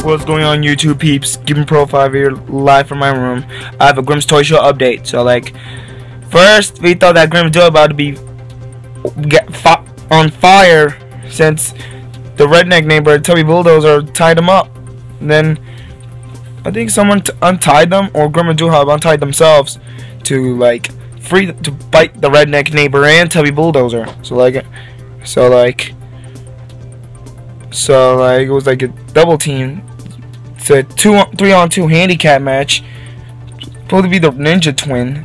What's going on, YouTube peeps? Giving profile here live from my room. I have a Grimm's Toy Show update. So like, first we thought that Grimm's Toy about to be on fire since the redneck neighbor Tubby Bulldozer tied him up. And then I think someone untied them, or Grimm and Duhab untied themselves to like to bite the redneck neighbor and Tubby Bulldozer. So it was like a double team. It's a 3-on-2 handicap match. Supposed to be the Ninja Twin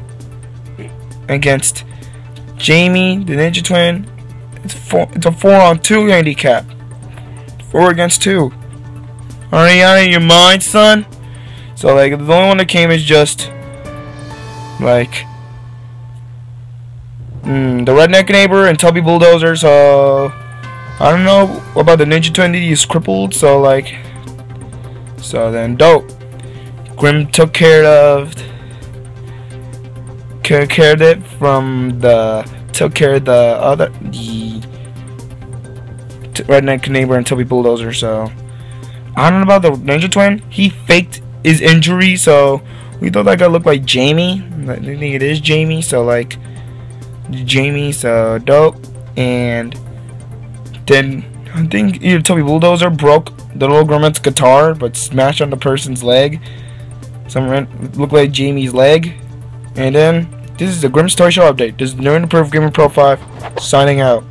against Jamie, the Ninja Twin. It's a 4-on-2 handicap. 4 against 2. Are you out of your mind, son? So like the only one that came is just like the redneck neighbor and Tubby Bulldozer. So I don't know about the Ninja Twin. He's crippled. So then dope. Grimm took care of it from the redneck neighbor and Tubby Bulldozer. So I don't know about the Ninja Twin. He faked his injury, so we thought that guy looked like Jamie. I think it is Jamie. So like Jamie, so dope. And then I think either Tubby Bulldozer broke the little Grimmett's guitar, but smashed on the person's leg. Looked like Jamie's leg. And then this is the Grimm's Toy Show update. This is Nerd Approved Gamer Pro 5 signing out.